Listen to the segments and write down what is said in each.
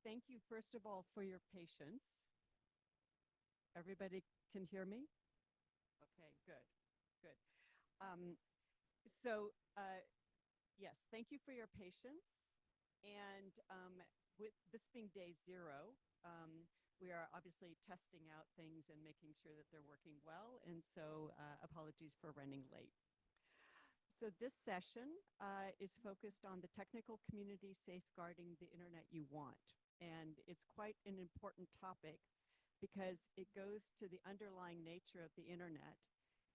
thank you, first of all, for your patience. Everybody can hear me? Okay, good, good. Um, so, yes, thank you for your patience. And with this being day zero, we are obviously testing out things and making sure that they're working well. And so, apologies for running late. So, this session is focused on the technical community safeguarding the internet you want. And it's quite an important topic because it goes to the underlying nature of the internet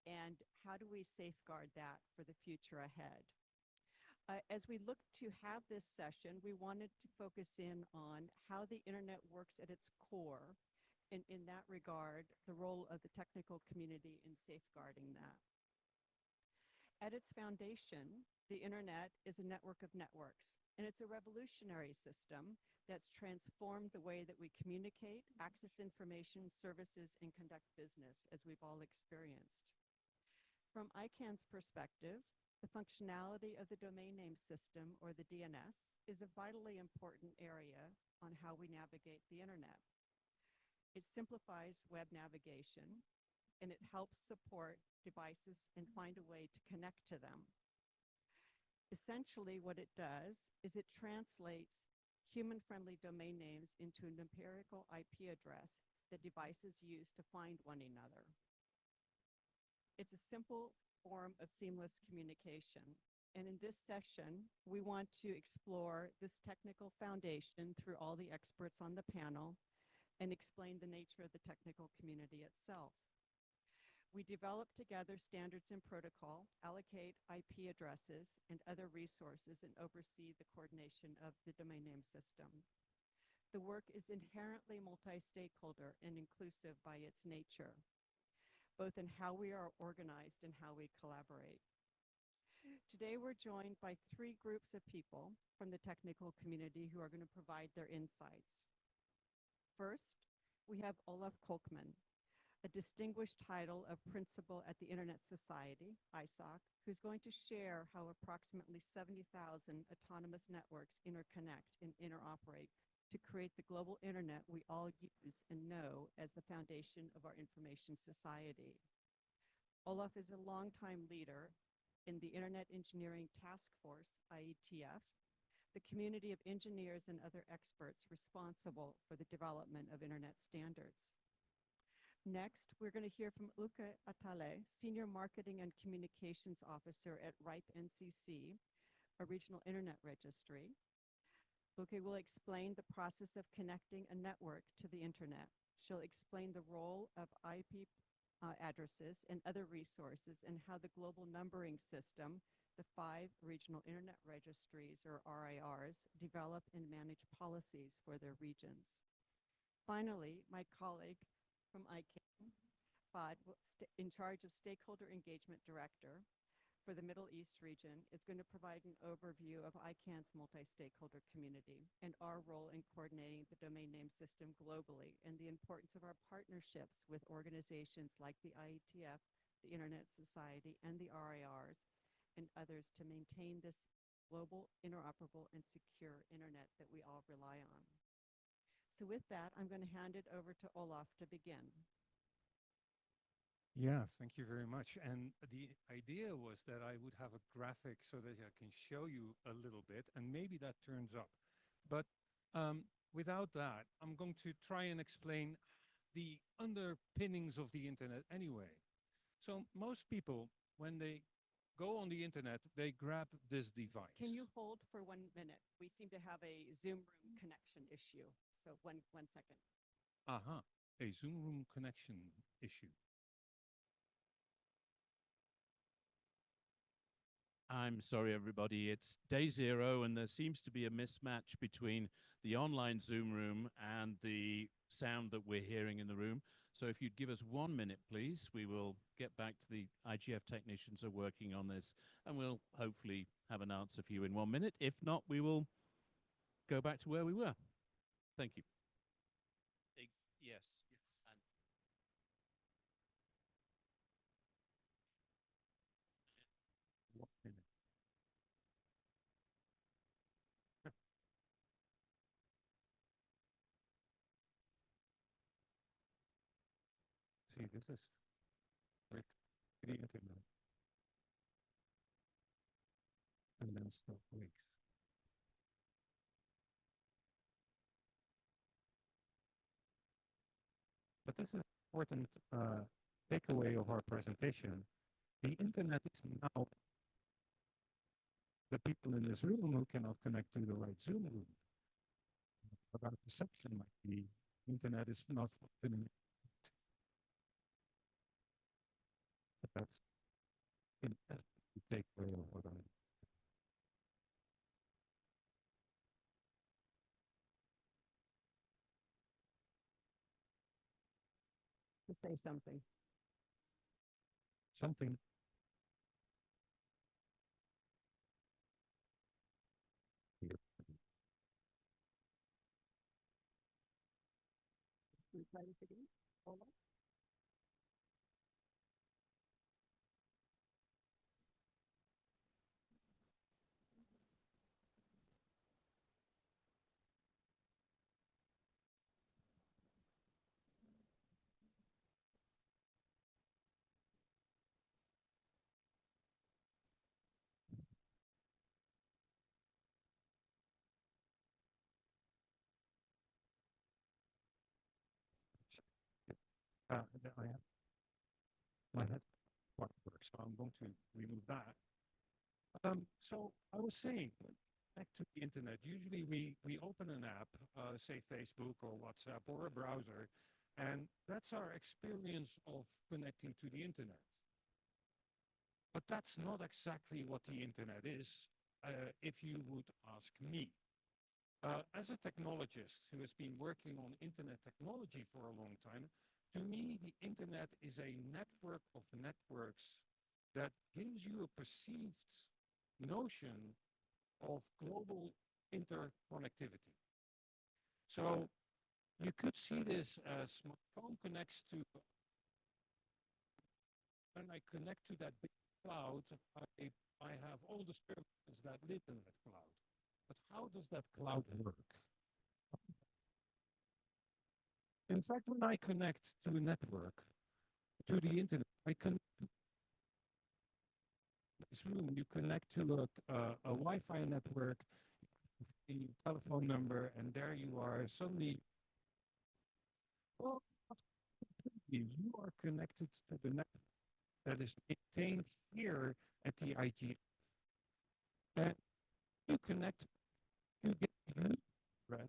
and how do we safeguard that for the future ahead. As we look to have this session, we wanted to focus in on how the internet works at its core, and in that regard, the role of the technical community in safeguarding that. At its foundation, the internet is a network of networks, and it's a revolutionary system that's transformed the way that we communicate, access information, services, and conduct business, as we've all experienced. From ICANN's perspective, the functionality of the domain name system, or the DNS, is a vitally important area on how we navigate the internet. It simplifies web navigation, and it helps support devices and find a way to connect to them. Essentially, what it does is it translates human-friendly domain names into an empirical IP address that devices use to find one another. It's a simple form of seamless communication. And in this session, we want to explore this technical foundation through all the experts on the panel and explain the nature of the technical community itself. We develop together standards and protocol, allocate IP addresses and other resources, and oversee the coordination of the domain name system. The work is inherently multi-stakeholder and inclusive by its nature, both in how we are organized and how we collaborate. Today, we're joined by three groups of people from the technical community who are going to provide their insights. First, we have Olaf Kolkman, a distinguished title of principal at the Internet Society, ISOC, who's going to share how approximately 70,000 autonomous networks interconnect and interoperate to create the global internet we all use and know as the foundation of our information society. Olaf is a longtime leader in the Internet Engineering Task Force, IETF, the community of engineers and other experts responsible for the development of internet standards. Next, we're going to hear from Uke Atale, Senior Marketing and Communications Officer at RIPE NCC, a regional internet registry. Uke will explain the process of connecting a network to the internet. She'll explain the role of IP addresses and other resources and how the global numbering system, the 5 regional internet registries, or RIRs, develop and manage policies for their regions. Finally, my colleague from ICANN, Fad, in charge of Stakeholder Engagement Director for the Middle East region, is going to provide an overview of ICANN's multi-stakeholder community and our role in coordinating the domain name system globally and the importance of our partnerships with organizations like the IETF, the Internet Society, and the RIRs, and others to maintain this global, interoperable, and secure internet that we all rely on. So with that, I'm going to hand it over to Olaf to begin. Yeah, thank you very much. And the idea was that I would have a graphic so that I can show you a little bit, and maybe that turns up. But without that, I'm going to try and explain the underpinnings of the internet anyway. So most people, when they go on the internet, they grab this device. Can you hold for 1 minute? We seem to have a Zoom room connection issue. So one second. Aha, a Zoom room connection issue. I'm sorry, everybody. It's day zero, and there seems to be a mismatch between the online Zoom room and the sound that we're hearing in the room. So if you'd give us 1 minute, please, we will get back to the IGF technicians are working on this, and we'll hopefully have an answer for you in 1 minute. If not, we will go back to where we were. Thank you. Yes. see, this is like the internet. And then stop weeks. But this is important takeaway of our presentation. The internet is now the people in this room who cannot connect to the right Zoom room. But our perception might be internet is not functioning. But that's the takeaway of what I To say something. something. Can we try this again? Hold on. I have my head works, so I'm going to remove that. So I was saying, back to the internet. Usually we open an app, say Facebook or WhatsApp or a browser, and that's our experience of connecting to the internet. But that's not exactly what the internet is, if you would ask me. As a technologist who has been working on internet technology for a long time, to me, the internet is a network of networks that gives you a perceived notion of global interconnectivity. So you could see this as my phone connects to, when I connect to that big cloud, I have all the services that live in that cloud. But how does that cloud work? In fact, when I connect to a network, to the internet, I connect this room, you connect to a Wi-Fi network, the telephone number, and there you are. Suddenly, well, you are connected to the network that is maintained here at the IG. And you connect, you get right?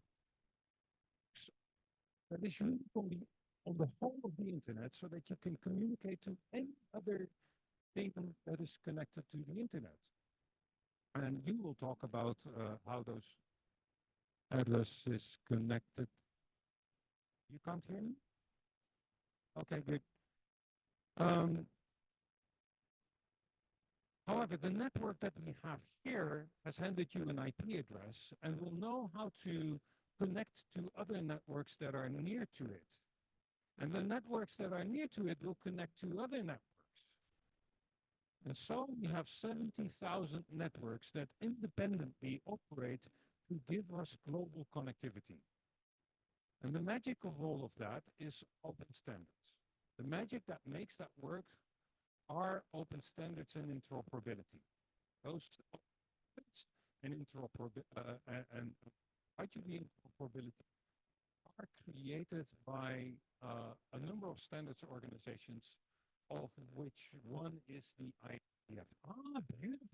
That is uniformly on the whole of the internet so that you can communicate to any other thing that is connected to the internet. And you will talk about how those address is connected. You can't hear me? Okay, good. However, the network that we have here has handed you an IP address and will know how to connect to other networks that are near to it. And the networks that are near to it will connect to other networks. And so we have 70,000 networks that independently operate to give us global connectivity. And the magic of all of that is open standards. The magic that makes that work are open standards and interoperability. Those and IGB interoperability are created by a number of standards organizations, of which one is the IETF. Ah, beautiful.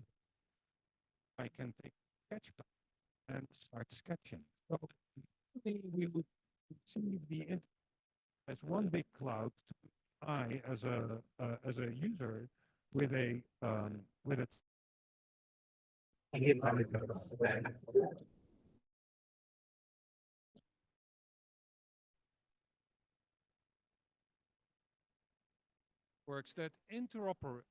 I can take a sketch and start sketching. So we would perceive the internet as one big cloud. I, as a user, with a works that interoperate.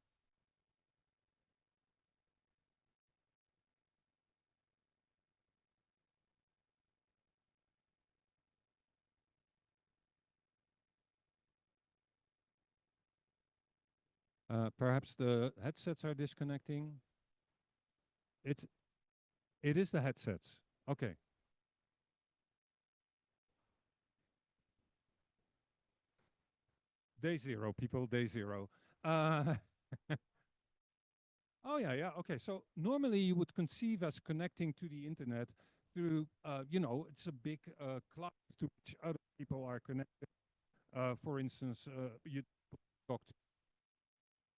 Perhaps the headsets are disconnecting. It is the headsets. Okay. day zero, people, day zero. Uh, oh yeah, yeah. Okay, so normally you would conceive as connecting to the internet through, it's a big cloud to which other people are connected. For instance, you talk to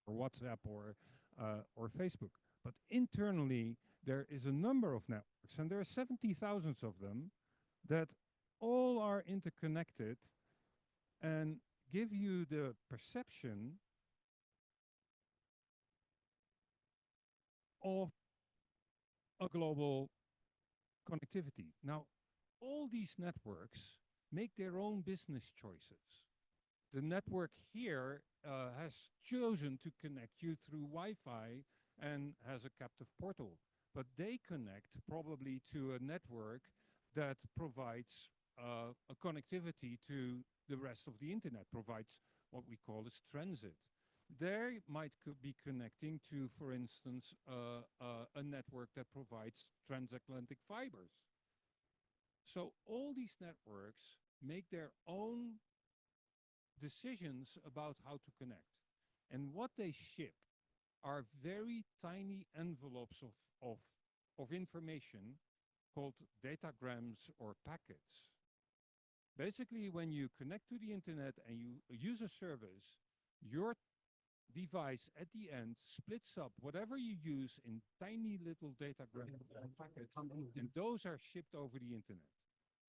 or WhatsApp or Facebook. But internally, there is a number of networks, and there are 70,000 of them that all are interconnected and give you the perception of a global connectivity. Now, all these networks make their own business choices. The network here has chosen to connect you through Wi-Fi and has a captive portal, but they connect probably to a network that provides a connectivity to the rest of the internet, provides what we call as transit. They might be connecting to, for instance, a network that provides transatlantic fibers. So all these networks make their own decisions about how to connect. And what they ship are very tiny envelopes of information called datagrams or packets. Basically, when you connect to the internet and you use a service, your device at the end splits up whatever you use in tiny little datagrams and packets, and those are shipped over the internet.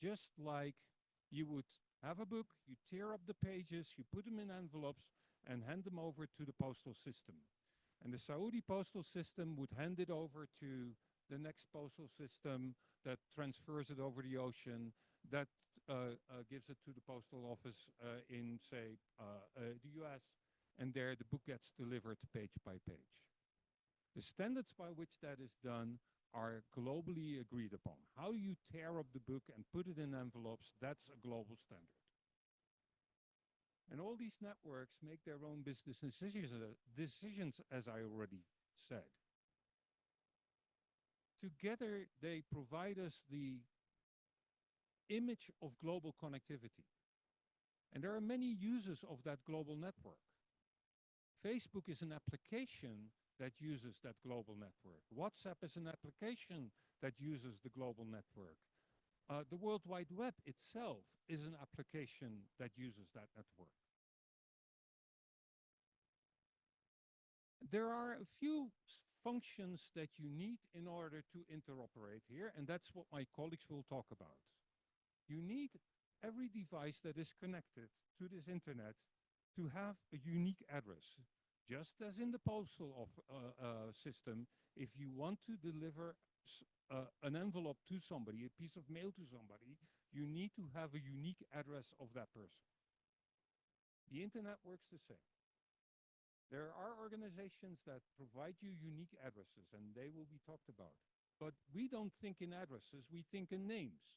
Just like you would have a book, you tear up the pages, you put them in envelopes, and hand them over to the postal system. And the Saudi postal system would hand it over to the next postal system that transfers it over the ocean, that gives it to the postal office in, say, the US, and there the book gets delivered page by page. The standards by which that is done are globally agreed upon. How you tear up the book and put it in envelopes, that's a global standard. And all these networks make their own business decisions, as I already said. Together, they provide us the image of global connectivity. And there are many users of that global network. Facebook is an application that uses that global network. WhatsApp is an application that uses the global network. The World Wide Web itself is an application that uses that network. There are a few functions that you need in order to interoperate here, and that's what my colleagues will talk about. You need every device that is connected to this internet to have a unique address. Just as in the postal system, if you want to deliver an envelope to somebody, a piece of mail to somebody, you need to have a unique address of that person. The internet works the same. There are organizations that provide you unique addresses, and they will be talked about. But we don't think in addresses, we think in names.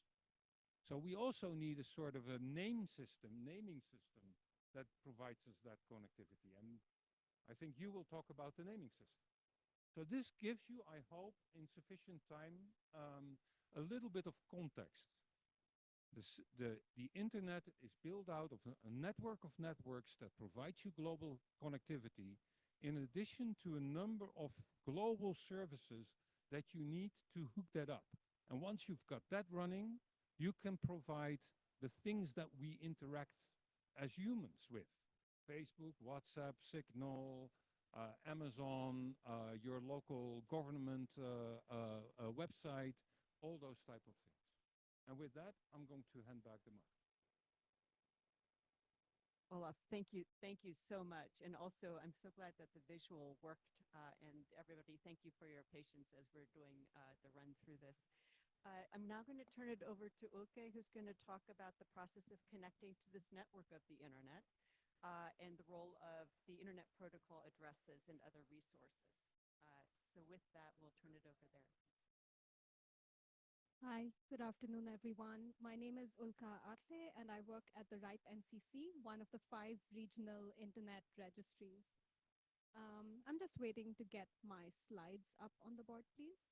So we also need a sort of a naming system that provides us that connectivity. And I think you will talk about the naming system. So this gives you, I hope, in sufficient time, a little bit of context. The internet is built out of a network of networks that provides you global connectivity, in addition to a number of global services that you need to hook that up. And once you've got that running, you can provide the things that we interact as humans with. Facebook, WhatsApp, Signal, Amazon, your local government website, all those type of things. And with that, I'm going to hand back the mic. Olaf, thank you so much. And also, I'm so glad that the visual worked. And everybody, thank you for your patience as we're doing the run through this. I'm now going to turn it over to Ulke, who's going to talk about the process of connecting to this network of the internet and the role of the internet protocol addresses and other resources. So with that, we'll turn it over there. Hi, good afternoon, everyone. My name is Ulka Atle, and I work at the RIPE NCC, one of the 5 regional internet registries. I'm just waiting to get my slides up on the board, please.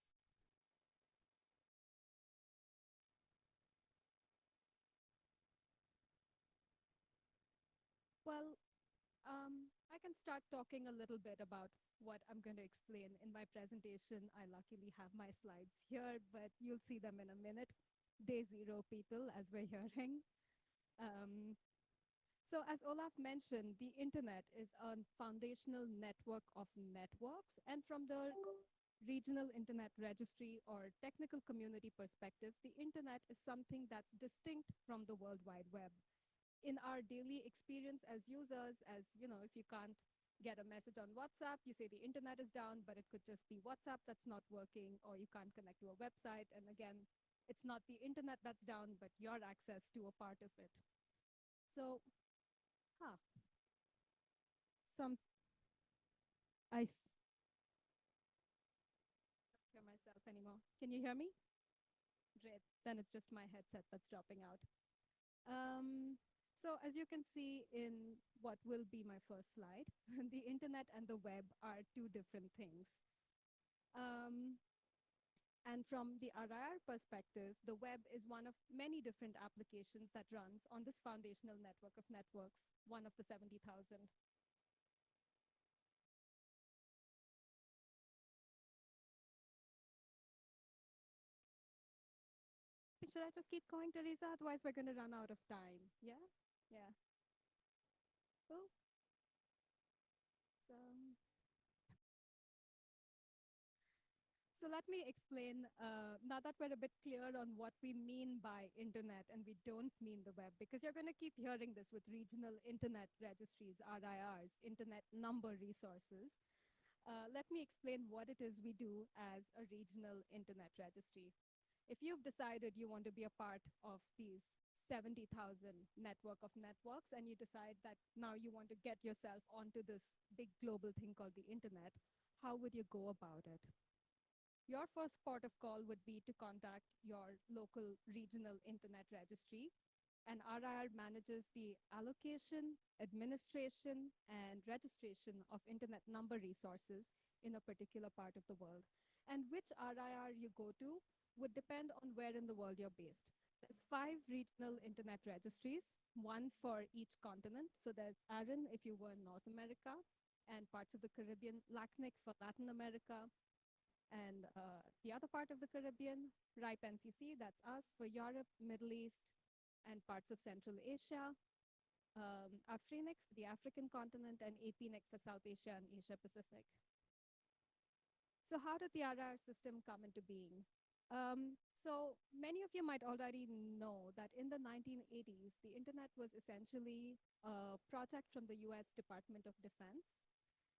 Well, I can start talking a little bit about what I'm going to explain in my presentation. I luckily have my slides here, but you'll see them in a minute. Day zero, people, as we're hearing. Um, so as Olaf mentioned, the internet is a foundational network of networks. And from the regional internet registry or technical community perspective, the internet is something that's distinct from the World Wide Web. In our daily experience as users, as you know, if you can't get a message on WhatsApp, you say the internet is down, but it could just be WhatsApp that's not working, or you can't connect to a website. And again, it's not the internet that's down, but your access to a part of it. So, huh, some, I don't hear myself anymore. Can you hear me? Great, then it's just my headset that's dropping out. So as you can see in what will be my first slide, the internet and the web are two different things. And from the RIR perspective, the web is one of many different applications that runs on this foundational network of networks, one of the 70,000. Should I just keep going, Teresa? Otherwise, we're going to run out of time. Yeah? Yeah. Cool. So, so let me explain, now that we're a bit clear on what we mean by internet and we don't mean the web, because you're going to keep hearing this with regional internet registries, RIRs, internet number resources. Let me explain what it is we do as a regional internet registry. If you've decided you want to be a part of these 70,000 network of networks, and you decide that now you want to get yourself onto this big global thing called the internet, how would you go about it? Your first port of call would be to contact your local regional internet registry, and RIR manages the allocation, administration, and registration of internet number resources in a particular part of the world. And which RIR you go to would depend on where in the world you're based. There's 5 regional internet registries, one for each continent. So there's ARIN if you were in North America, and parts of the Caribbean, LACNIC for Latin America, and the other part of the Caribbean, RIPE NCC, that's us, for Europe, Middle East, and parts of Central Asia, AFRINIC for the African continent, and APNIC for South Asia and Asia Pacific. So how did the RIR system come into being? So many of you might already know that in the 1980s, the internet was essentially a project from the US Department of Defense.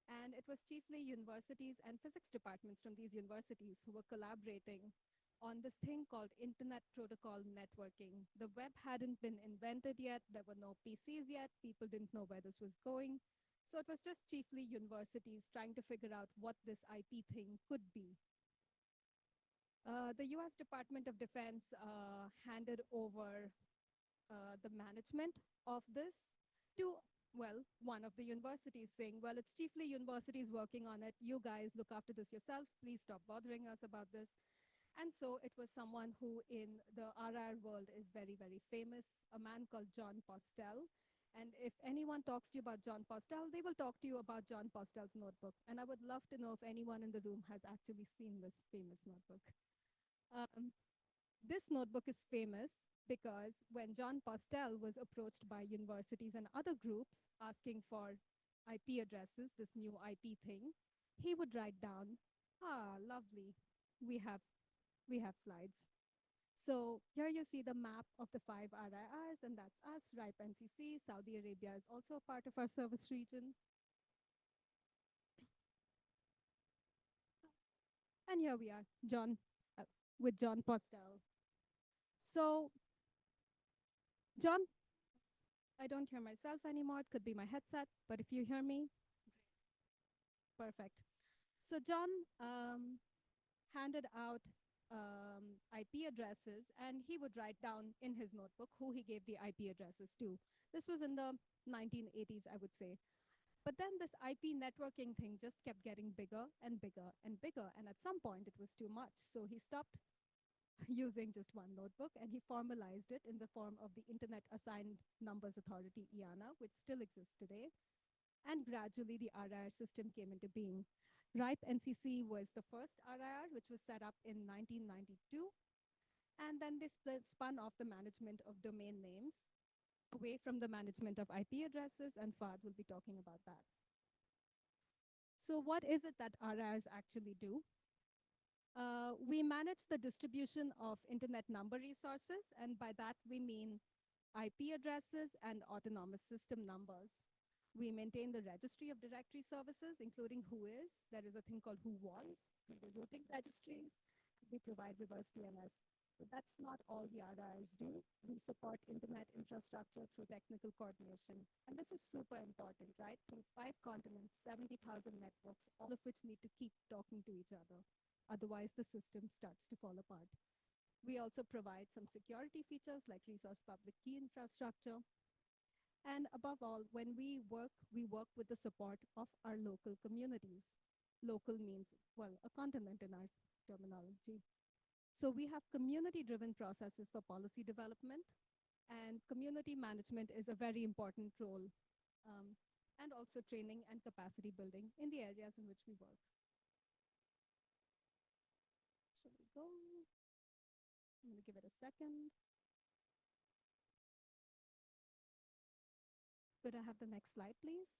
And it was chiefly universities and physics departments from these universities who were collaborating on this thing called Internet Protocol Networking. The web hadn't been invented yet. There were no PCs yet. People didn't know where this was going. So it was just chiefly universities trying to figure out what this IP thing could be. The US Department of Defense handed over the management of this to, well, one of the universities, saying, well, it's chiefly universities working on it. You guys look after this yourself. Please stop bothering us about this. And so it was someone who in the RIR world is very, very famous, a man called John Postel. And if anyone talks to you about John Postel, they will talk to you about John Postel's notebook. And I would love to know if anyone in the room has actually seen this famous notebook. This notebook is famous because when John Postel was approached by universities and other groups asking for IP addresses, this new IP thing, he would write down, lovely, we have slides. So here you see the map of the 5 RIRs, and that's us, RIPE NCC. Saudi Arabia is also a part of our service region. And here we are, with John Postel. So, John, I don't hear myself anymore. It could be my headset, but if you hear me, perfect. So John handed out IP addresses, and he would write down in his notebook who he gave the IP addresses to. This was in the 1980s, I would say. But then this IP networking thing just kept getting bigger and bigger and bigger. And at some point, it was too much. So he stopped using just one notebook, and he formalized it in the form of the Internet Assigned Numbers Authority, IANA, which still exists today. And gradually, the RIR system came into being. RIPE NCC was the first RIR, which was set up in 1992. And then they spun off the management of domain names away from the management of IP addresses, and Fahd will be talking about that. So what is it that RIRs actually do? We manage the distribution of internet number resources, and by that we mean IP addresses and autonomous system numbers. We maintain the registry of directory services, including whois. There is a thing called whowas, the routing registries. We provide reverse DNS. But that's not all the RIRs do. We support internet infrastructure through technical coordination. And this is super important, right? Through 5 continents, 70,000 networks, all of which need to keep talking to each other. Otherwise, the system starts to fall apart. We also provide some security features like resource public key infrastructure. And above all, when we work with the support of our local communities. Local means, well, a continent in our terminology. So we have community-driven processes for policy development, and community management is a very important role, and also training and capacity building in the areas in which we work. Shall we go? I'm going to give it a second. Could I have the next slide, please?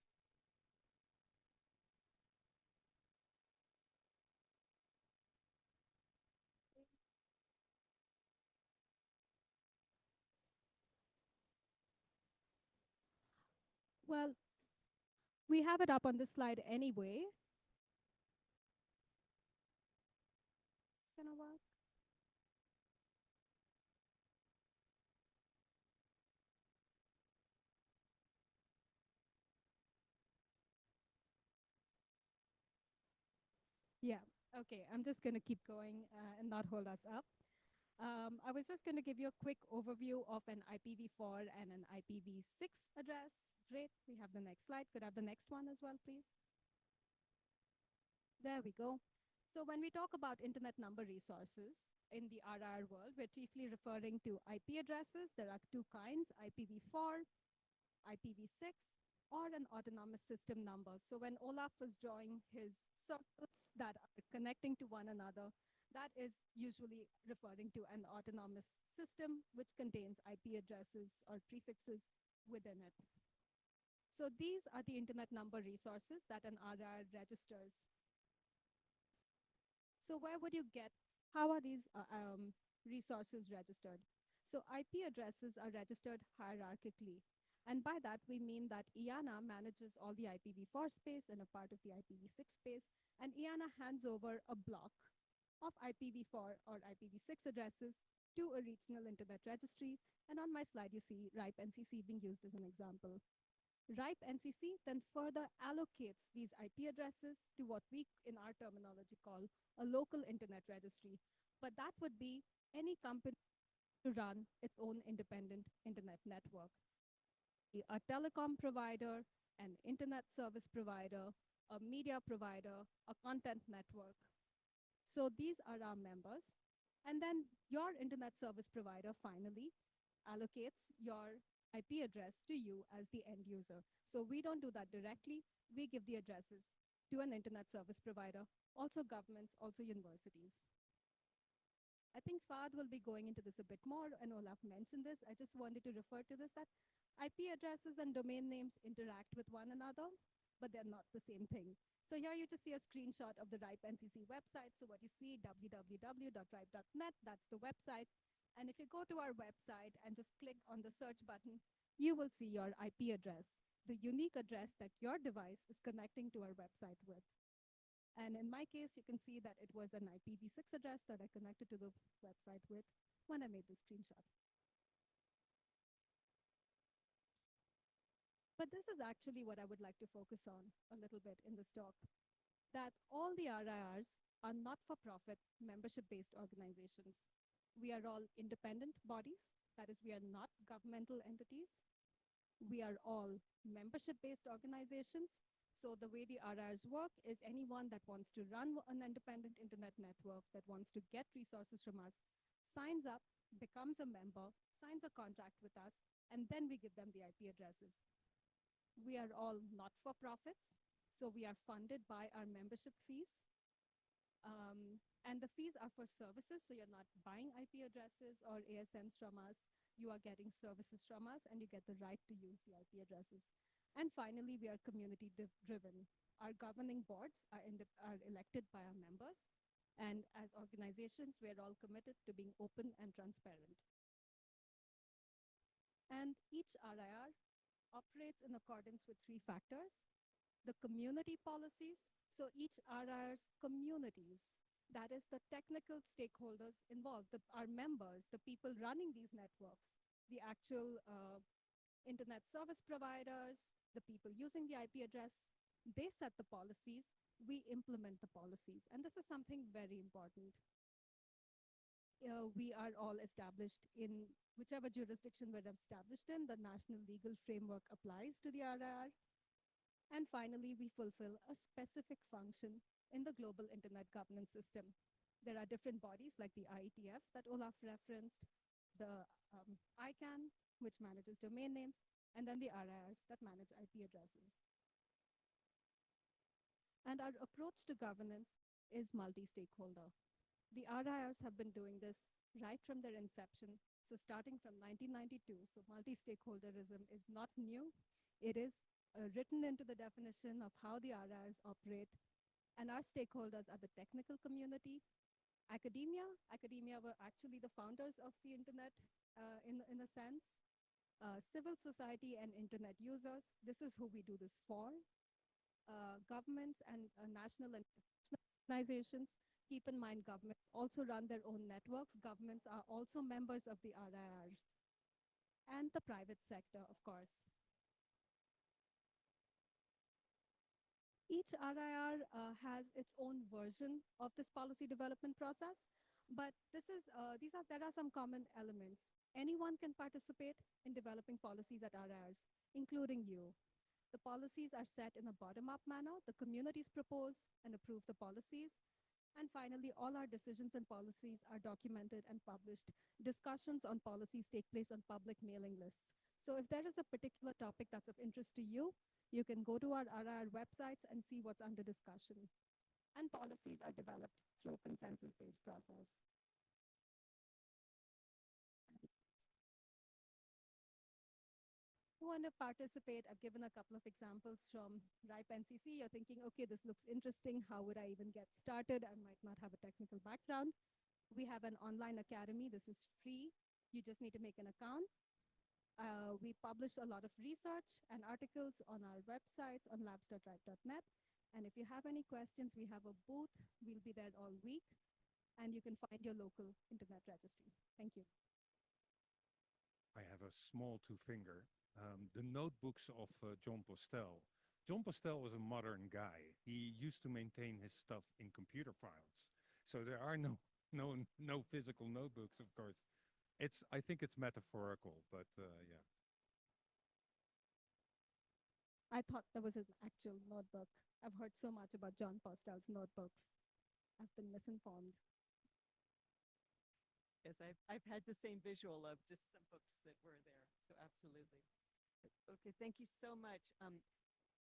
Well, we have it up on the slide anyway. It's gonna work. Yeah, okay, I'm just gonna keep going and not hold us up. I was just gonna give you a quick overview of an IPv4 and an IPv6 address. Great, we have the next slide. Could I have the next one as well, please? There we go. So when we talk about internet number resources in the RIR world, we're chiefly referring to IP addresses. There are 2 kinds, IPv4, IPv6, or an autonomous system number. So when Olaf was drawing his circles that are connecting to one another, that is usually referring to an autonomous system which contains IP addresses or prefixes within it. So these are the internet number resources that an RIR registers. So where would you get, how are these resources registered? So IP addresses are registered hierarchically. And by that, we mean that IANA manages all the IPv4 space and a part of the IPv6 space. And IANA hands over a block of IPv4 or IPv6 addresses to a regional internet registry. And on my slide, you see RIPE NCC being used as an example. RIPE NCC then further allocates these IP addresses to what we, in our terminology, call a local internet registry. But that would be any company to run its own independent internet network. A telecom provider, an internet service provider, a media provider, a content network. So these are our members. And then your internet service provider finally allocates your IP address to you as the end user. So we don't do that directly. We give the addresses to an internet service provider, also governments, also universities. I think Fahd will be going into this a bit more, and Olaf mentioned this. I just wanted to refer to this, that IP addresses and domain names interact with one another, but they're not the same thing. So here you just see a screenshot of the RIPE NCC website. So what you see, www.ripe.net, that's the website. And if you go to our website and just click on the search button, you will see your IP address, the unique address that your device is connecting to our website with. And in my case, you can see that it was an IPv6 address that I connected to the website with when I made the screenshot. But this is actually what I would like to focus on a little bit in this talk, that all the RIRs are not-for-profit membership-based organizations. We are all independent bodies. That is, we are not governmental entities. We are all membership-based organizations. So the way the RIRs work is anyone that wants to run an independent internet network, that wants to get resources from us, signs up, becomes a member, signs a contract with us, and then we give them the IP addresses. We are all not-for-profits, so we are funded by our membership fees. And the fees are for services, so you're not buying IP addresses or ASNs from us. You are getting services from us, and you get the right to use the IP addresses. And finally, we are community-driven. Our governing boards are elected by our members, and as organizations, we are all committed to being open and transparent. And each RIR operates in accordance with 3 factors. The community policies, so each RIR's communities, that is the technical stakeholders involved, our members, the people running these networks, the actual internet service providers, the people using the IP address, they set the policies, we implement the policies. And this is something very important. We are all established in whichever jurisdiction we're established in, the national legal framework applies to the RIR. And finally, we fulfill a specific function in the global internet governance system. There are different bodies like the IETF that Olaf referenced, the ICANN, which manages domain names, and then the RIRs that manage IP addresses. And our approach to governance is multi-stakeholder. The RIRs have been doing this right from their inception. So starting from 1992, so multi-stakeholderism is not new. It is written into the definition of how the RIRs operate. And our stakeholders are the technical community, academia. Academia were actually the founders of the internet in a sense. Civil society and internet users, this is who we do this for. Governments and national and international organizations, keep in mind governments also run their own networks. Governments are also members of the RIRs. And the private sector, of course. Each RIR has its own version of this policy development process, but there are some common elements. Anyone can participate in developing policies at RIRs, including you. The policies are set in a bottom-up manner. The communities propose and approve the policies. And finally, all our decisions and policies are documented and published. Discussions on policies take place on public mailing lists. So if there is a particular topic that's of interest to you, you can go to our RIR websites and see what's under discussion. And policies are developed through a consensus-based process. Who want to participate? I've given a couple of examples from RIPE NCC. You're thinking, okay, this looks interesting. How would I even get started? I might not have a technical background. We have an online academy. This is free. You just need to make an account. We publish a lot of research and articles on our websites on labs.ripe.net. And if you have any questions, we have a booth. We'll be there all week. And you can find your local internet registry. Thank you. I have a small two-finger. The notebooks of John Postel. John Postel was a modern guy. He used to maintain his stuff in computer files. So there are no physical notebooks, of course. I think it's metaphorical, but yeah. I thought there was an actual notebook. I've heard so much about John Postel's notebooks. I've been misinformed. Yes, I've had the same visual of just some books that were there. So absolutely. Okay, thank you so much.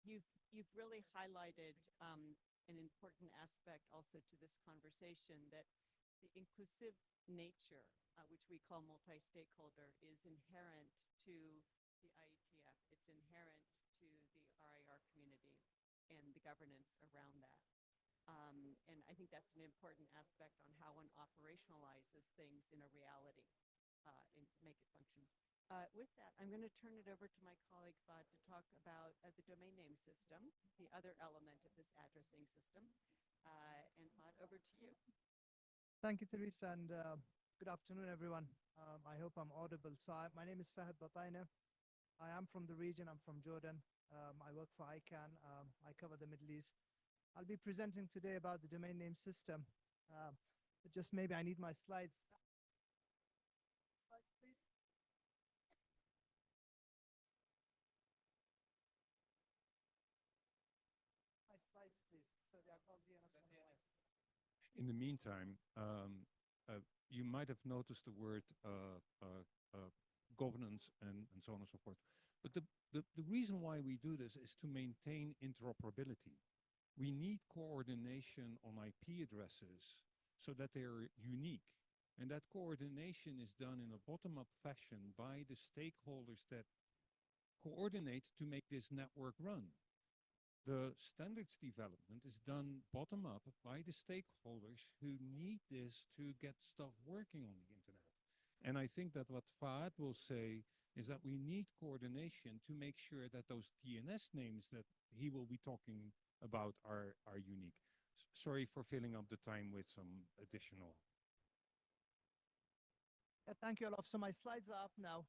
You've really highlighted an important aspect also to this conversation, that the inclusive nature, which we call multi-stakeholder, is inherent to the IETF. It's inherent to the RIR community and the governance around that. And I think that's an important aspect on how one operationalizes things in a reality and make it function. With that, I'm going to turn it over to my colleague Fahd to talk about the domain name system, the other element of this addressing system. And Fahd, over to you. Thank you, Therese, and good afternoon, everyone. I hope I'm audible. So my name is Fahd Bataina. I am from the region. I'm from Jordan. I work for ICANN. I cover the Middle East. I'll be presenting today about the domain name system. But just maybe I need my slides. Slide, please. My slides, please. So they are called DNS. In the meantime, you might have noticed the word governance and so on and so forth. But the reason why we do this is to maintain interoperability. We need coordination on IP addresses so that they are unique. And that coordination is done in a bottom-up fashion by the stakeholders that coordinate to make this network run. The standards development is done bottom-up by the stakeholders who need this to get stuff working on the internet. And I think that what Fahad will say is that we need coordination to make sure that those DNS names that he will be talking about are unique. Sorry for filling up the time with some additional. Thank you, Olaf. So my slides are up now.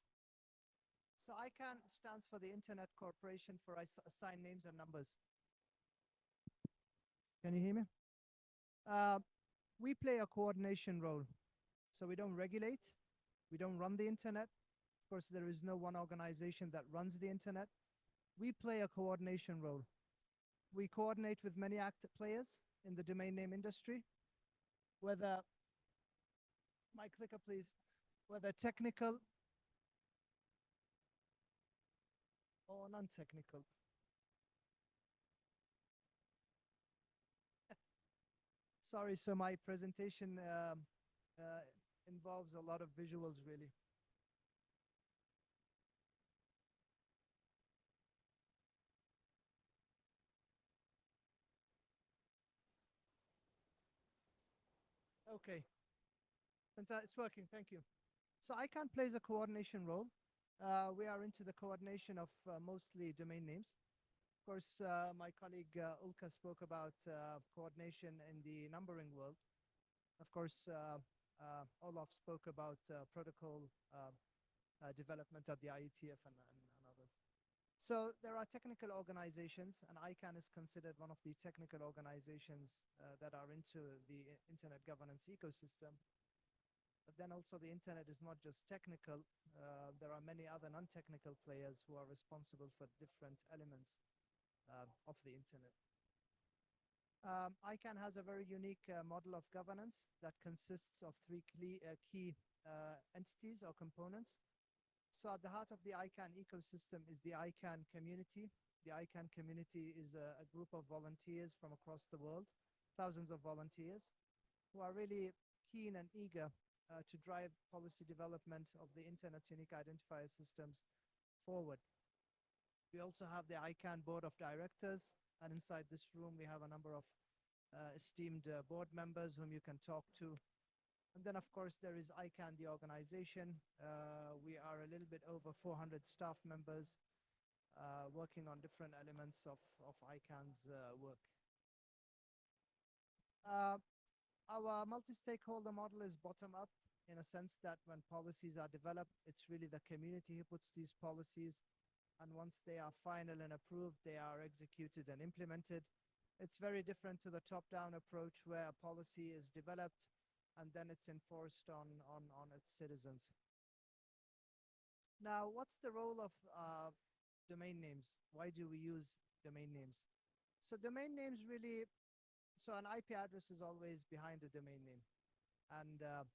So ICANN stands for the Internet Corporation for Assigned Names and Numbers. Can you hear me? We play a coordination role. So we don't regulate, we don't run the internet. Of course, there is no one organization that runs the internet. We play a coordination role. We coordinate with many active players in the domain name industry, whether, my clicker please, whether technical or non-technical. Sorry, so my presentation involves a lot of visuals, really. Okay. It's working, thank you. So ICANN plays a coordination role. We are into the coordination of mostly domain names. Of course, my colleague Ulka spoke about coordination in the numbering world. Of course, Olaf spoke about protocol development at the IETF and others. So there are technical organizations, and ICANN is considered one of the technical organizations that are into the internet governance ecosystem. But then also the internet is not just technical. There are many other non-technical players who are responsible for different elements of the internet. ICANN has a very unique model of governance that consists of three key entities or components. So at the heart of the ICANN ecosystem is the ICANN community. The ICANN community is a group of volunteers from across the world, thousands of volunteers, who are really keen and eager to drive policy development of the Internet's unique identifier systems forward. We also have the ICANN board of directors, and inside this room we have a number of esteemed board members whom you can talk to. And then, of course, there is ICANN, the organization. We are a little bit over 400 staff members working on different elements of ICANN's work. Our multi-stakeholder model is bottom-up in a sense that when policies are developed, it's really the community who puts these policies. And once they are final and approved, they are executed and implemented. It's very different to the top-down approach where a policy is developed and then it's enforced on its citizens. Now, what's the role of domain names? Why do we use domain names? So domain names really, so an IP address is always behind a domain name. And of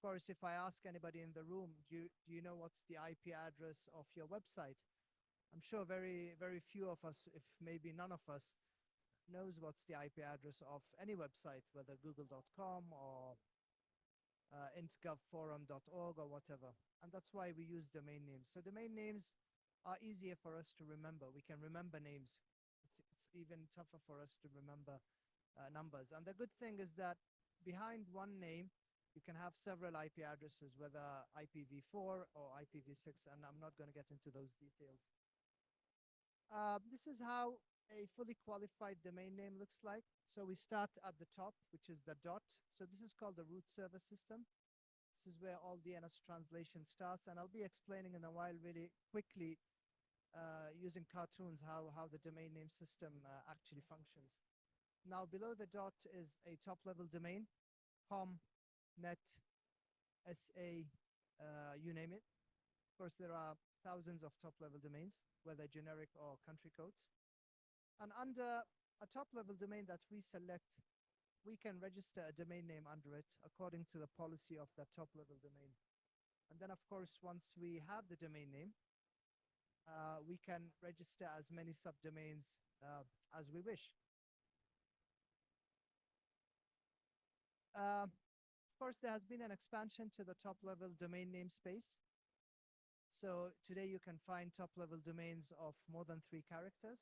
course, if I ask anybody in the room, do you know what's the IP address of your website? I'm sure very few of us, if maybe none of us, knows what's the IP address of any website, whether google.com or intgovforum.org or whatever. And that's why we use domain names. So domain names are easier for us to remember. We can remember names. It's even tougher for us to remember numbers. And the good thing is that behind one name, you can have several IP addresses, whether IPv4 or IPv6, and I'm not going to get into those details. This is how a fully qualified domain name looks like. So we start at the top, which is the dot. So this is called the root server system. This is where all DNS translation starts, and I'll be explaining in a while really quickly using cartoons how the domain name system actually functions. Now below the dot is a top-level domain, com, net, SA, you name it. Of course, there are thousands of top-level domains, whether generic or country codes. And under a top-level domain that we select, we can register a domain name under it according to the policy of that top-level domain. And then, of course, once we have the domain name, we can register as many subdomains as we wish. Of course, there has been an expansion to the top-level domain name space. So today you can find top-level domains of more than 3 characters.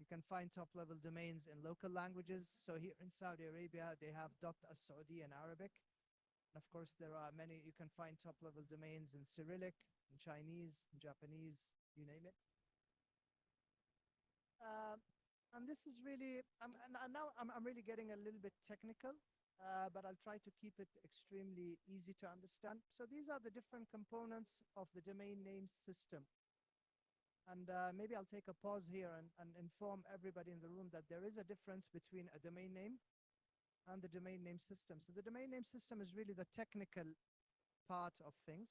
You can find top-level domains in local languages. So here in Saudi Arabia, they have .as-Saudi in Arabic. And of course, there are many, you can find top-level domains in Cyrillic, in Chinese, in Japanese, you name it. And this is really, and now I'm really getting a little bit technical, but I'll try to keep it extremely easy to understand. So these are the different components of the domain name system. And maybe I'll take a pause here and inform everybody in the room that there is a difference between a domain name and the domain name system. So the domain name system is really the technical part of things,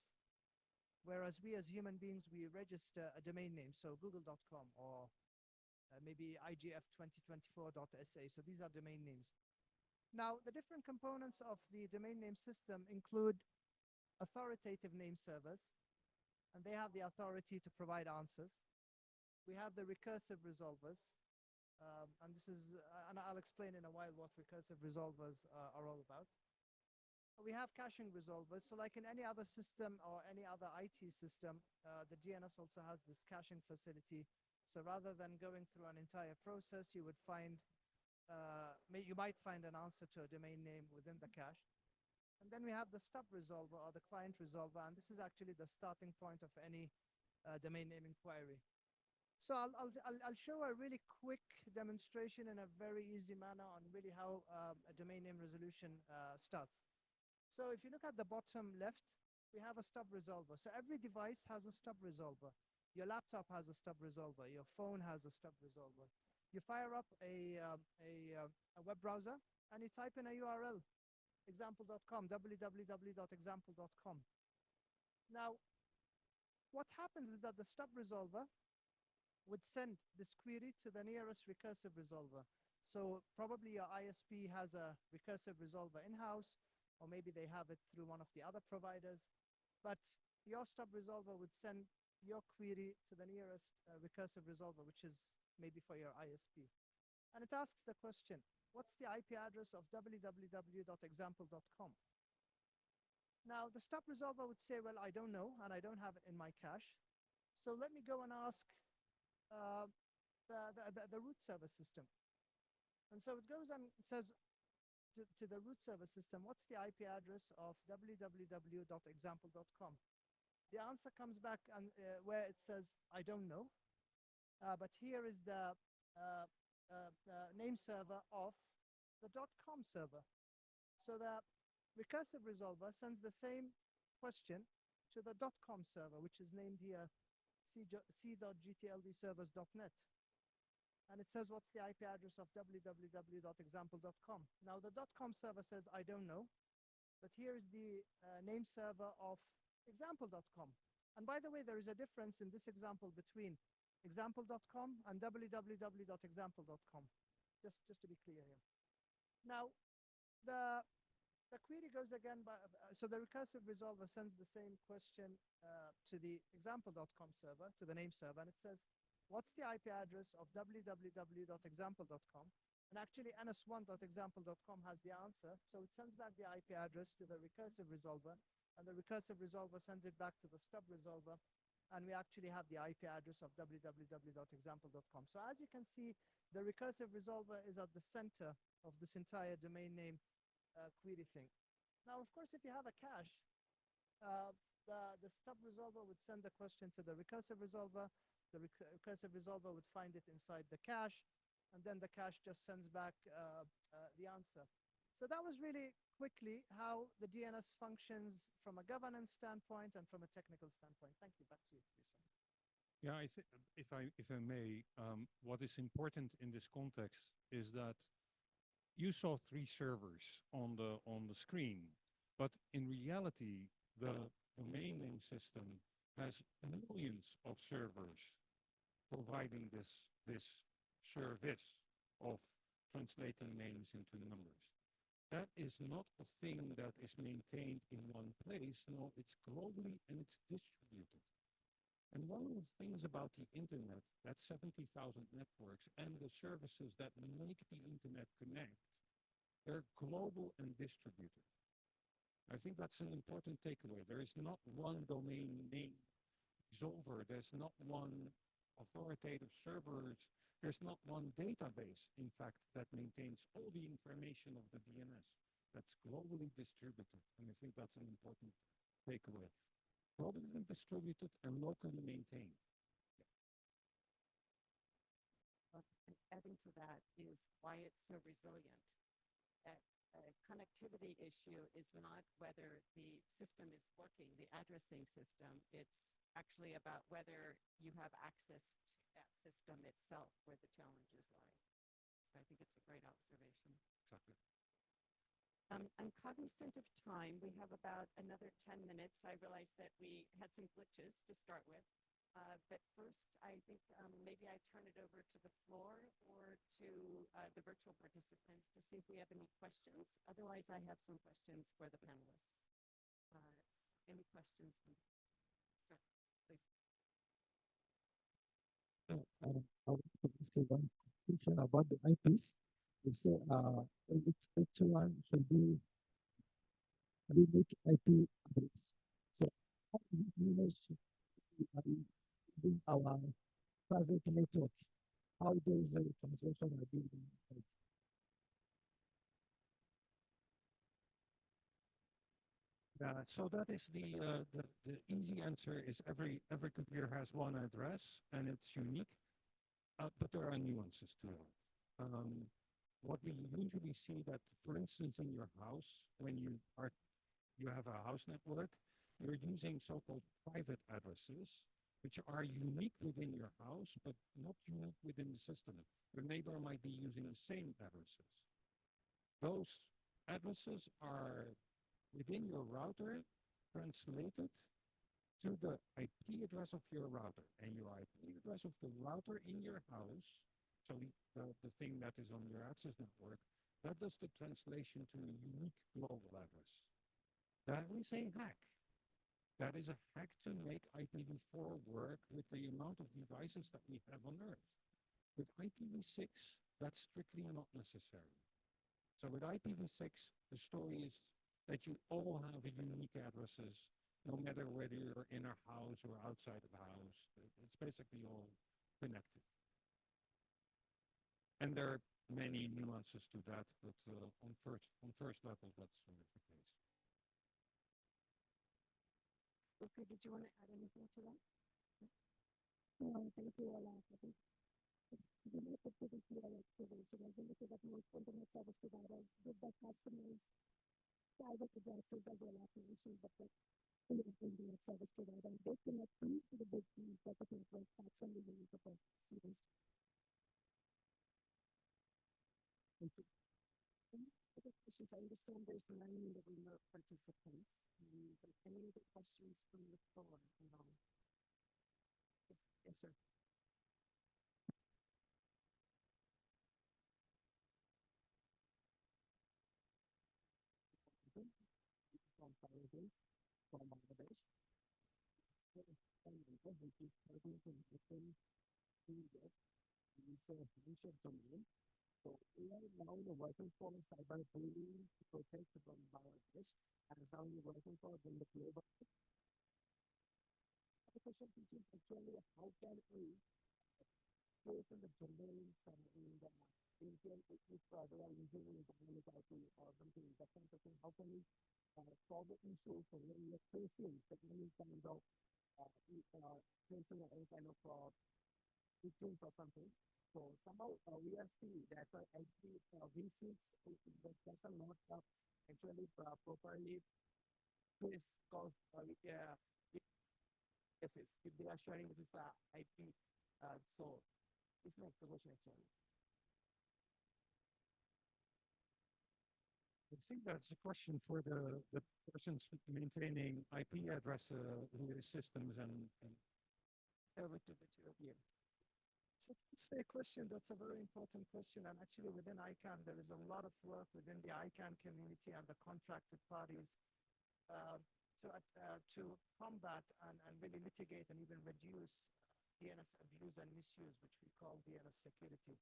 whereas we as human beings, we register a domain name, so google.com or maybe igf2024.sa. So these are domain names. Now, the different components of the domain name system include authoritative name servers, and they have the authority to provide answers. We have the recursive resolvers, and this is, and I'll explain in a while what recursive resolvers are all about. We have caching resolvers. So like in any other system or any other IT system, the DNS also has this caching facility. So rather than going through an entire process, you would find, you might find an answer to a domain name within the cache. And then we have the stub resolver or the client resolver, and this is actually the starting point of any domain name inquiry. So I'll show a really quick demonstration in a very easy manner on really how a domain name resolution starts. So if you look at the bottom left, we have a stub resolver. So every device has a stub resolver. Your laptop has a stub resolver. Your phone has a stub resolver. You fire up a web browser and you type in a URL, example.com, www.example.com. Now, what happens is that the stub resolver would send this query to the nearest recursive resolver. So probably your ISP has a recursive resolver in-house, or maybe they have it through one of the other providers. But your stub resolver would send your query to the nearest recursive resolver, which is maybe for your ISP. And it asks the question, what's the IP address of www.example.com? Now, the stub resolver would say, well, I don't know, and I don't have it in my cache. So let me go and ask the root server system. And so it goes and says to the root server system, what's the IP address of www.example.com? The answer comes back and where it says, I don't know. But here is the name server of the .com server. So the recursive resolver sends the same question to the .com server, which is named here c.gtldsservers.net. And it says, what's the IP address of www.example.com? Now, the .com server says, I don't know. But here is the name server of example.com. And by the way, there is a difference in this example between example.com and www.example.com, just to be clear here. Now, the query goes again by, so the recursive resolver sends the same question to the example.com server, to the name server, and it says, what's the IP address of www.example.com? And actually, ns1.example.com has the answer, so it sends back the IP address to the recursive resolver, and the recursive resolver sends it back to the stub resolver, and we actually have the IP address of www.example.com. So as you can see, the recursive resolver is at the center of this entire domain name query thing. Now, of course, if you have a cache, the stub resolver would send the question to the recursive resolver. The recursive resolver would find it inside the cache, and then the cache just sends back the answer. So that was really quickly how the DNS functions from a governance standpoint and from a technical standpoint. Thank you. Back to you, Teresa. Yeah, if I may, what is important in this context is that you saw 3 servers on the screen, but in reality, the domain name system has millions of servers providing this service of translating names into numbers. That is not a thing that is maintained in one place. No, it's globally and it's distributed. And one of the things about the internet, that 70,000 networks and the services that make the internet connect, they're global and distributed. I think that's an important takeaway. There is not one domain name Zover. There's not one authoritative servers. There's not one database, in fact, that maintains all the information of the DNS. That's globally distributed. And I think that's an important takeaway. Globally distributed and locally maintained. And adding to that is why it's so resilient. A connectivity issue is not whether the system is working, the addressing system. It's actually about whether you have access to that system itself where the challenges lie. So I think it's a great observation. Exactly. I'm cognizant of time. We have about another 10 minutes. I realize that we had some glitches to start with. But first, I think maybe I turn it over to the floor or to the virtual participants to see if we have any questions. Otherwise, I have some questions for the panelists. Any questions from sir, please? I want to ask you one question about the IPs. You say each one should be unique IP address. So how do we manage using our private network? How those transactions are being done? Yeah, so that is the easy answer is every computer has one address and it's unique, but there are nuances to it. What we usually see that, for instance, in your house, when you have a house network, you're using so-called private addresses, which are unique within your house, but not unique within the system. Your neighbor might be using the same addresses. Those addresses are within your router translated to the IP address of your router. And your IP address of the router in your house, so the thing that is on your access network, that does the translation to a unique global address. That is a hack. That is a hack to make IPv4 work with the amount of devices that we have on Earth. With IPv6, that's strictly not necessary. So with IPv6, the story is that you all have unique addresses, no matter whether you're in a house or outside of the house. It's basically all connected. And there are many nuances to that, but on first level, that's sort of the case. Okay, did you want to add anything to that? No, thank you, Ola. I think the most activity I activation, I think that most internet service providers give their customers private addresses as well as mentioned, but the internet service provider, they connect to the big corporate network. That's when we use the students. Thank you. Other questions? I understand there's 9 remote participants. But any other questions from the floor at all? Yes, sir. From Bangladesh, from Bangladesh. Domain. So we are now working for cyberbullying to protect from Bangladesh, and now we're working for the global. The question is actually how can we place in the domain from in the Indian if they are using dynamic IP or something that kind of thing. How can we solve the issue for when we are facing any kind of facing any kind of issues or something? So somehow we are seeing that actually V6 the person not actually properly place cause if they are sharing this IP, so it's not the question actually. I think that's a question for the persons maintaining IP address systems and Over to the two of you. So it's a fair question. That's a very important question. And actually within ICANN, there is a lot of work within the ICANN community and the contracted parties to combat and really mitigate and even reduce DNS abuse and misuse, which we call DNS security.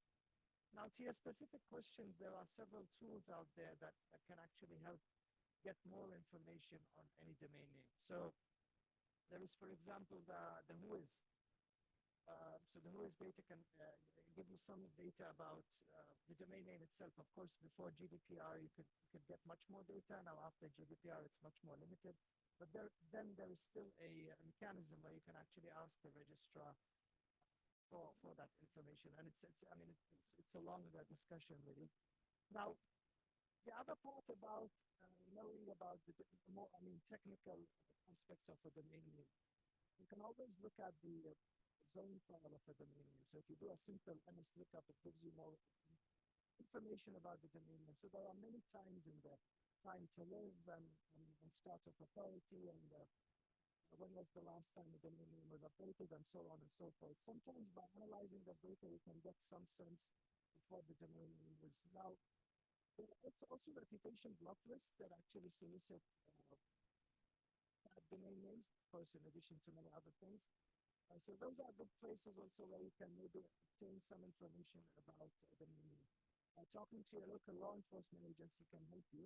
Now, to your specific question, there are several tools out there that can actually help get more information on any domain name. So there is, for example, the WHOIS. So the WHOIS data can give you some data about the domain name itself. Of course, before GDPR, you could get much more data. Now, after GDPR, it's much more limited. But then there is still a mechanism where you can actually ask the registrar for that information. And it's a longer discussion, really. Now, the other part about knowing about the more, technical aspects of a domain name, you can always look at the zone file of a domain name. So if you do a simple MS lookup, it gives you more information about the domain name. So there are many times in the time to live and start of authority and when was the last time the domain name was updated and so on and so forth. Sometimes by analyzing the data, you can get some sense of what the domain name is. Now, it's also reputation block lists that actually solicit bad domain names, of course, in addition to many other things. So those are good places also where you can maybe obtain some information about the domain name. Talking to your local law enforcement agency can help you.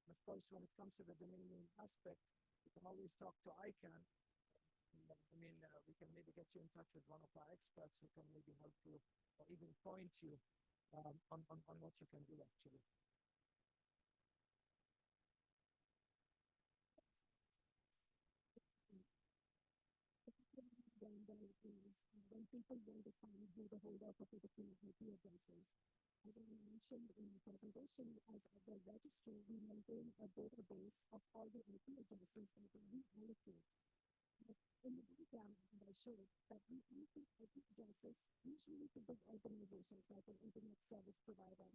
And of course, when it comes to the domain name aspect, you can always talk to ICANN. We can maybe get you in touch with one of our experts who can maybe help you or even point you on what you can do actually. When people want to find who the holder of a particular IP address is. As I mentioned in the presentation, as at the registry, we maintain a database of all the IP addresses that we allocate. But in the diagram that I showed, that we allocate IP addresses usually to big organizations like an internet service provider.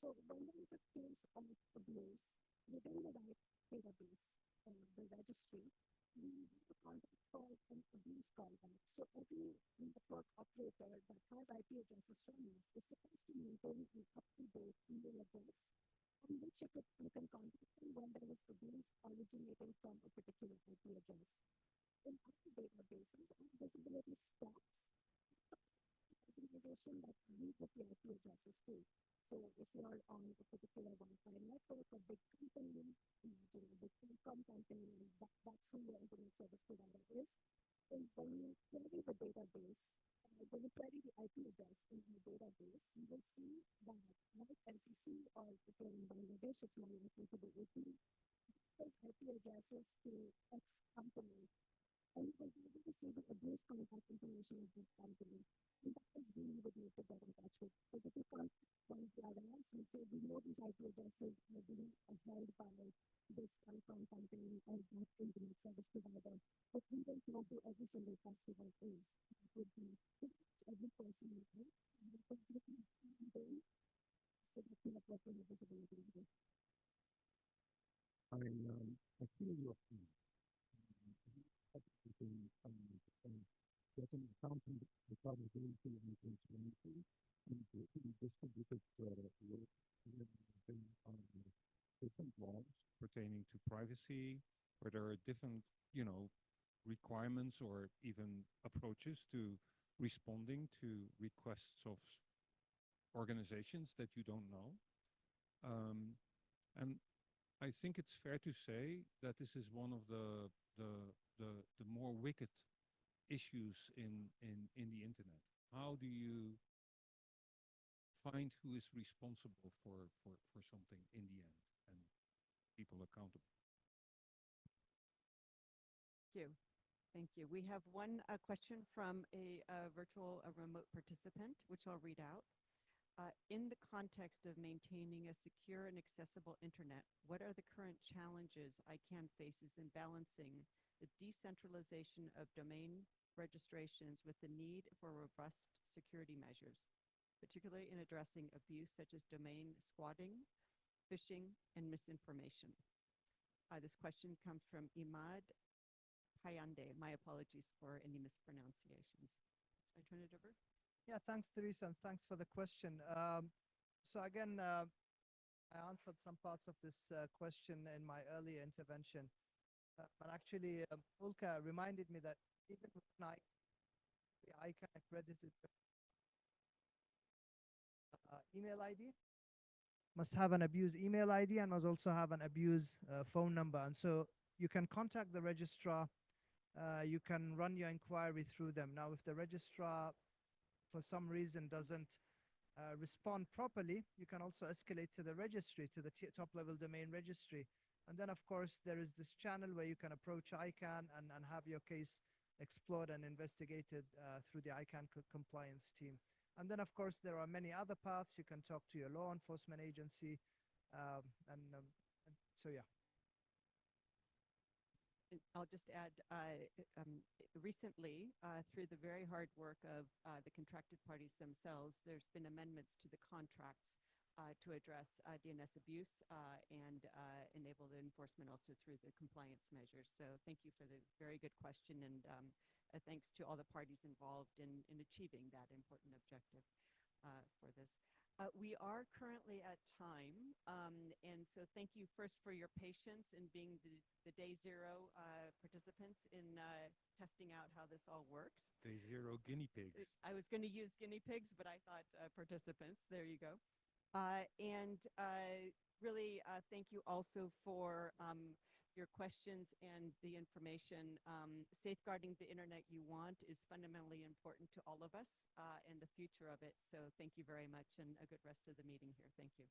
So when there is a case of abuse within the right database, the registry, we have a contact called an abuse callback. So every network operator that has IP addresses from us is supposed to maintain an up-to-date email address on which you can contact them when there is abuse originating from a particular IP address. In other databases, our visibility stops organization that we put the IP addresses to. So if you are on a particular Wi-Fi network, a big company, a big telecom company, that's who your internet service provider is. And when you query the database, when you query the IP address in the database, you will see that like NCC or if you're in Bangladesh, it's more likely to be AP, those IP addresses to X company. And you will be able to see the abuse contact information of this company. And that is who you would need to get in touch with. Because if you contact one of the others, we say we know these IP addresses are being held by this telecom company or that internet service provider. But we don't know who every single customer is. It would be every person you know, so that you have working visibility. I feel your pain. Getting accounting accountability and transparency and distributed different laws pertaining to privacy, where there are different, requirements or even approaches to responding to requests of organizations that you don't know. And I think it's fair to say that this is one of the more wicked issues in the internet. How do you find who is responsible for something in the end and people accountable? Thank you. We have one question from a remote participant, which I'll read out. In the context of maintaining a secure and accessible internet, what are the current challenges ICANN faces in balancing the decentralization of domain registrations with the need for robust security measures, particularly in addressing abuse such as domain squatting, phishing, and misinformation? This question comes from Imad Payande. My apologies for any mispronunciations. Should I turn it over? Yeah, thanks, Teresa, and thanks for the question. So again, I answered some parts of this question in my earlier intervention. But actually, Ulka reminded me that even when the ICANN accredited email ID must have an abuse email ID and must also have an abuse phone number. And so you can contact the registrar. You can run your inquiry through them. Now, if the registrar, for some reason, doesn't respond properly, you can also escalate to the registry, to the top level domain registry. And then, of course, there is this channel where you can approach ICANN and have your case explored and investigated through the ICANN compliance team. And then, of course, there are many other paths. You can talk to your law enforcement agency. And so, yeah. And I'll just add, recently, through the very hard work of the contracted parties themselves, there's been amendments to the contracts to address DNS abuse and enable the enforcement also through the compliance measures. So thank you for the very good question, and thanks to all the parties involved in achieving that important objective for this. We are currently at time, and so thank you first for your patience in being the day zero participants in testing out how this all works. Day zero guinea pigs. I was going to use guinea pigs, but I thought participants. There you go. And really thank you also for your questions and the information. Safeguarding the internet you want is fundamentally important to all of us and the future of it. So thank you very much, and a good rest of the meeting here. Thank you.